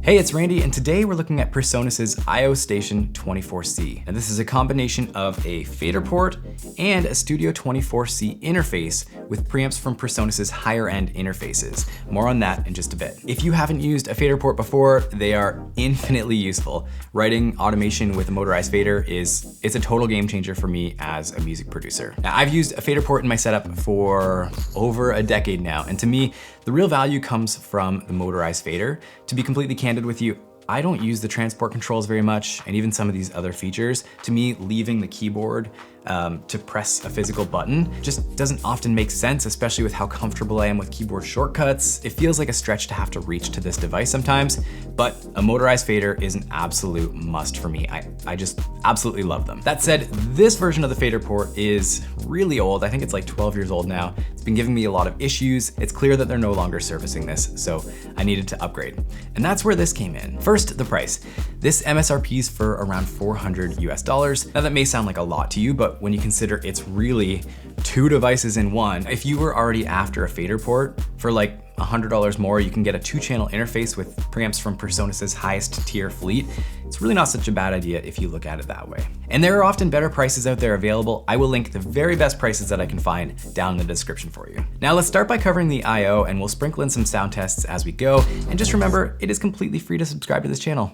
Hey, it's Randy, and today we're looking at PreSonus's IOStation24c. Now this is a combination of a Faderport and a Studio 24c interface with preamps from PreSonus's higher end interfaces. More on that in just a bit. If you haven't used a Faderport before, they are infinitely useful. Writing automation with a motorized fader it's a total game changer for me as a music producer. Now I've used a Faderport in my setup for over a decade now, and to me, the real value comes from the motorized fader. To be completely candid with you, I don't use the transport controls very much, and even some of these other features. To me, leaving the keyboard to press a physical button just doesn't often make sense, especially with how comfortable I am with keyboard shortcuts. It feels like a stretch to have to reach to this device sometimes, but a motorized fader is an absolute must for me. I just absolutely love them. That said, this version of the Faderport is really old. I think it's like 12 years old now. It's been giving me a lot of issues. It's clear that they're no longer servicing this, so I needed to upgrade. And that's where this came in. First, the price. This MSRP is for around $400 US. Now that may sound like a lot to you, but when you consider it's really two devices in one, if you were already after a Faderport for like $100 more, you can get a 2-channel interface with preamps from PreSonus's highest tier fleet. It's really not such a bad idea if you look at it that way. And there are often better prices out there available. I will link the very best prices that I can find down in the description for you. Now let's start by covering the I/O, and we'll sprinkle in some sound tests as we go. And just remember, it is completely free to subscribe to this channel.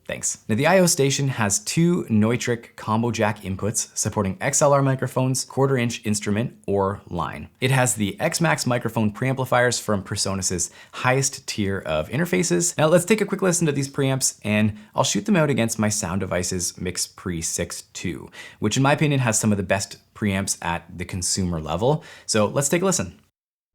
Thanks. Now the IOStation has 2 Neutrik combo jack inputs supporting XLR microphones, 1/4-inch instrument, or line. It has the X-Max microphone preamplifiers from PreSonus's highest tier of interfaces. Now let's take a quick listen to these preamps, and I'll shoot them out against my Sound Devices Mix Pre 6.2, which in my opinion has some of the best preamps at the consumer level. So let's take a listen.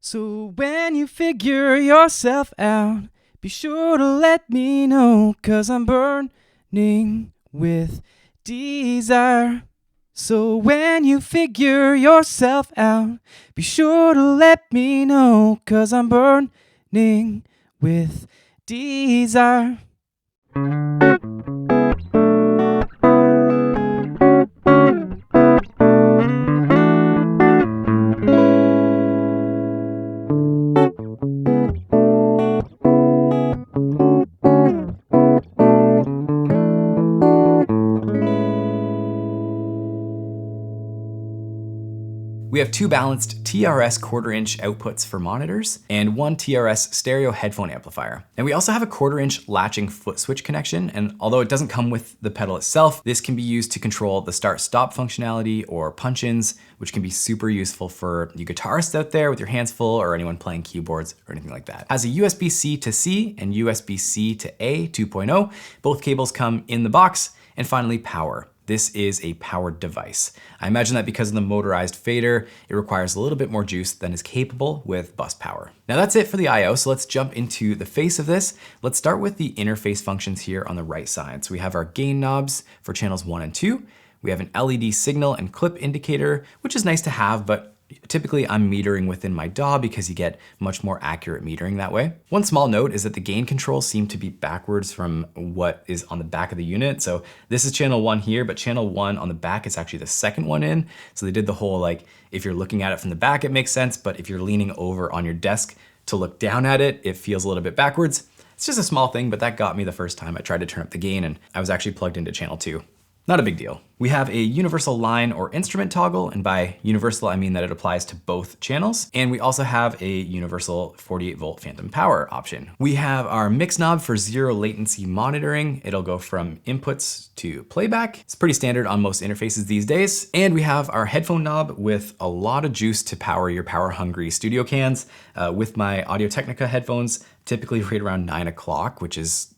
So when you figure yourself out, be sure to let me know, 'cause I'm burning with desire. So when you figure yourself out, be sure to let me know, 'cause I'm burning with desire. We have 2 balanced TRS 1/4-inch outputs for monitors and 1 TRS stereo headphone amplifier. And we also have a 1/4-inch latching foot switch connection, and although it doesn't come with the pedal itself, this can be used to control the start-stop functionality or punch-ins, which can be super useful for you guitarists out there with your hands full, or anyone playing keyboards or anything like that. It has a USB-C to C and USB-C to A 2.0. Both cables come in the box. And finally, power. This is a powered device. I imagine that because of the motorized fader, it requires a little bit more juice than is capable with bus power. Now that's it for the I/O, so let's jump into the face of this. Let's start with the interface functions here on the right side. So we have our gain knobs for channels 1 and 2. We have an LED signal and clip indicator, which is nice to have, but typically I'm metering within my DAW because you get much more accurate metering that way. One small note is that the gain controls seem to be backwards from what is on the back of the unit. So this is channel 1 here, but channel 1 on the back is actually the second one in. So they did the whole, like, if you're looking at it from the back, it makes sense, but if you're leaning over on your desk to look down at it, it feels a little bit backwards. It's just a small thing, but that got me the first time I tried to turn up the gain, and I was actually plugged into channel 2. Not a big deal. We have a universal line or instrument toggle, and by universal I mean that it applies to both channels. And we also have a universal 48-volt phantom power option. We have our mix knob for 0 latency monitoring. It'll go from inputs to playback. It's pretty standard on most interfaces these days. And we have our headphone knob with a lot of juice to power your power-hungry studio cans. With my Audio-Technica headphones, typically right around 9 o'clock, which is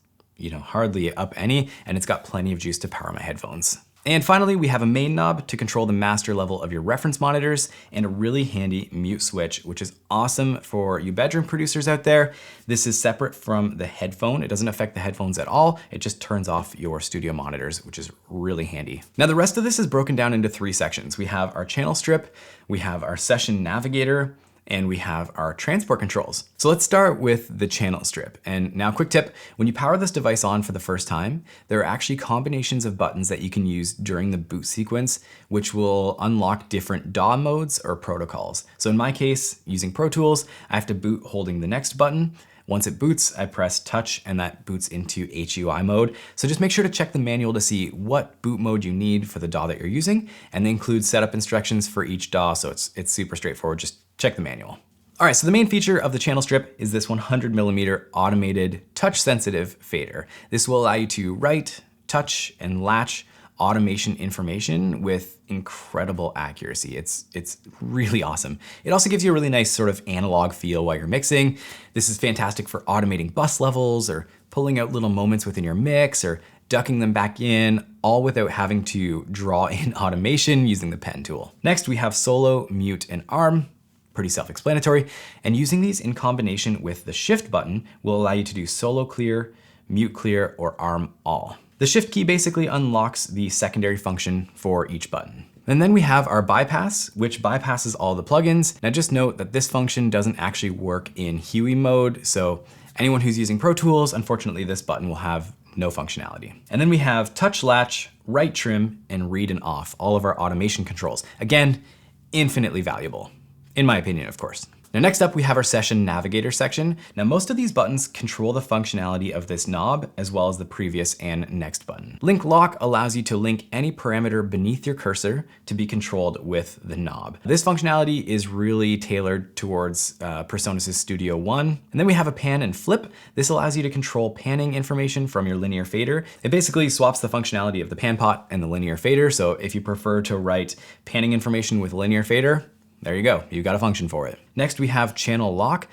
hardly up any, and it's got plenty of juice to power my headphones. And finally, we have a main knob to control the master level of your reference monitors, and a really handy mute switch, which is awesome for you bedroom producers out there. This is separate from the headphone. It doesn't affect the headphones at all. It just turns off your studio monitors, which is really handy. Now, the rest of this is broken down into 3 sections. We have our channel strip, we have our session navigator, and we have our transport controls. So let's start with the channel strip. And now, quick tip, when you power this device on for the first time, there are actually combinations of buttons that you can use during the boot sequence, which will unlock different DAW modes or protocols. So in my case, using Pro Tools, I have to boot holding the next button. Once it boots, I press touch and that boots into HUI mode. So just make sure to check the manual to see what boot mode you need for the DAW that you're using, and they include setup instructions for each DAW, so it's super straightforward. Just check the manual. All right, so the main feature of the channel strip is this 100mm automated touch-sensitive fader. This will allow you to write, touch, and latch automation information with incredible accuracy. It's really awesome. It also gives you a really nice sort of analog feel while you're mixing. This is fantastic for automating bus levels or pulling out little moments within your mix or ducking them back in, all without having to draw in automation using the pen tool. Next, we have solo, mute, and arm. Pretty self-explanatory. And using these in combination with the shift button will allow you to do solo clear, mute clear, or arm all. The shift key basically unlocks the secondary function for each button. And then we have our bypass, which bypasses all the plugins. Now just note that this function doesn't actually work in HUI mode, so anyone who's using Pro Tools, unfortunately this button will have no functionality. And then we have touch latch, right trim, and read and off, all of our automation controls. Again, infinitely valuable. In my opinion, of course. Now next up, we have our session navigator section. Now most of these buttons control the functionality of this knob as well as the previous and next button. Link lock allows you to link any parameter beneath your cursor to be controlled with the knob. This functionality is really tailored towards PreSonus Studio One. And then we have a pan and flip. This allows you to control panning information from your linear fader. It basically swaps the functionality of the pan pot and the linear fader. So if you prefer to write panning information with linear fader, there you go, you've got a function for it. Next we have channel lock.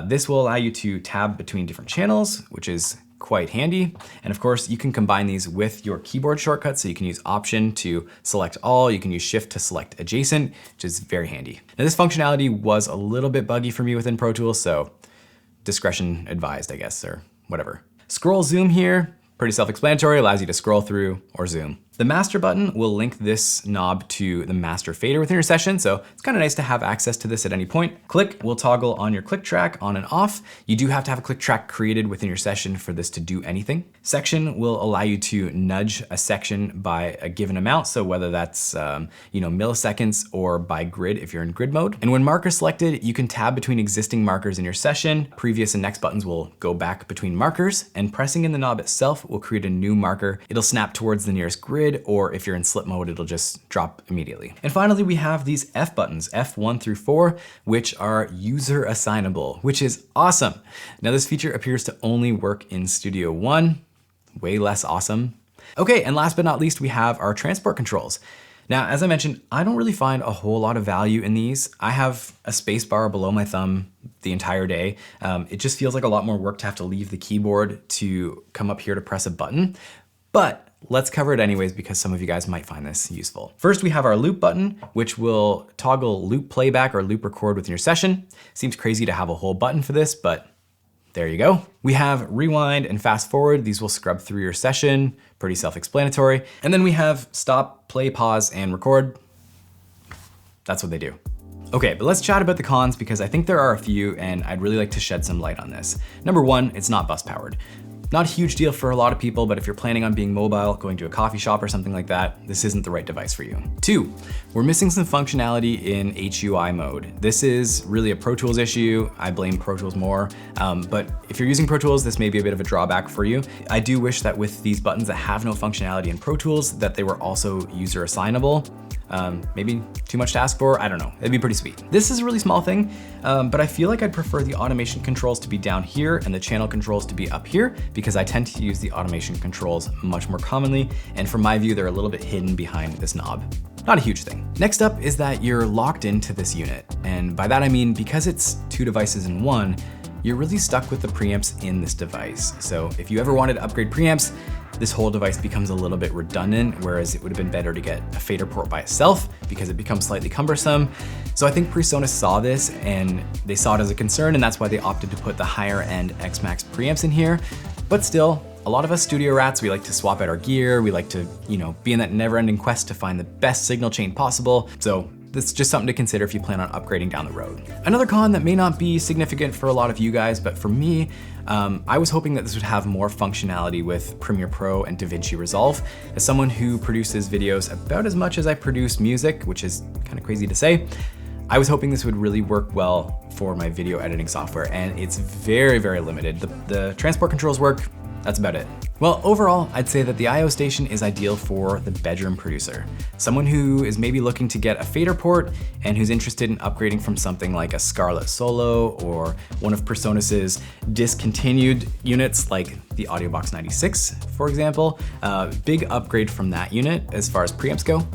This will allow you to tab between different channels, which is quite handy. And of course you can combine these with your keyboard shortcuts. So you can use Option to select all, you can use Shift to select adjacent, which is very handy. Now this functionality was a little bit buggy for me within Pro Tools, so discretion advised, I guess, or whatever. Scroll zoom here, pretty self-explanatory, allows you to scroll through or zoom. The master button will link this knob to the master fader within your session, so it's kind of nice to have access to this at any point. Click will toggle on your click track on and off. You do have to have a click track created within your session for this to do anything. Section will allow you to nudge a section by a given amount, so whether that's milliseconds or by grid if you're in grid mode. And when marker selected, you can tab between existing markers in your session. Previous and next buttons will go back between markers, and pressing in the knob itself will create a new marker. It'll snap towards the nearest grid, or if you're in slip mode, it'll just drop immediately. And finally, we have these F buttons, F1 through 4, which are user assignable, which is awesome. Now this feature appears to only work in Studio One, way less awesome. Okay, and last but not least, we have our transport controls. Now, as I mentioned, I don't really find a whole lot of value in these. I have a space bar below my thumb the entire day. It just feels like a lot more work to have to leave the keyboard to come up here to press a button. But let's cover it anyways because some of you guys might find this useful. First, we have our loop button, which will toggle loop playback or loop record within your session. Seems crazy to have a whole button for this, but there you go. We have rewind and fast forward. These will scrub through your session, pretty self-explanatory. And then we have stop, play, pause, and record. That's what they do. Okay, but let's chat about the cons because I think there are a few and I'd really like to shed some light on this. Number one, it's not bus powered. Not a huge deal for a lot of people, but if you're planning on being mobile, going to a coffee shop or something like that, this isn't the right device for you. Two, we're missing some functionality in HUI mode. This is really a Pro Tools issue. I blame Pro Tools more, but if you're using Pro Tools, this may be a bit of a drawback for you. I do wish that with these buttons that have no functionality in Pro Tools, that they were also user assignable. Maybe too much to ask for, I don't know. It'd be pretty sweet. This is a really small thing, but I feel like I'd prefer the automation controls to be down here and the channel controls to be up here because I tend to use the automation controls much more commonly. And from my view, they're a little bit hidden behind this knob. Not a huge thing. Next up is that you're locked into this unit. And by that I mean, because it's two devices in one, you're really stuck with the preamps in this device. So if you ever wanted to upgrade preamps, this whole device becomes a little bit redundant, whereas it would have been better to get a Faderport by itself because it becomes slightly cumbersome. So I think PreSonus saw this and they saw it as a concern, and that's why they opted to put the higher end X-Max preamps in here. But still, a lot of us studio rats, we like to swap out our gear. We like to, be in that never-ending quest to find the best signal chain possible. So that's just something to consider if you plan on upgrading down the road. Another con that may not be significant for a lot of you guys, but for me, I was hoping that this would have more functionality with Premiere Pro and DaVinci Resolve. As someone who produces videos about as much as I produce music, which is kind of crazy to say, I was hoping this would really work well for my video editing software, and it's very, very limited. The transport controls work, that's about it. Well, overall, I'd say that the IOStation is ideal for the bedroom producer. Someone who is maybe looking to get a Faderport and who's interested in upgrading from something like a Scarlett Solo or one of PreSonus's discontinued units like the AudioBox 96, for example. Big upgrade from that unit as far as preamps go.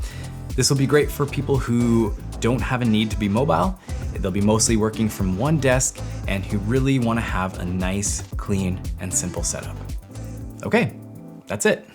This will be great for people who don't have a need to be mobile. They'll be mostly working from one desk and who really want to have a nice, clean, and simple setup. Okay, that's it.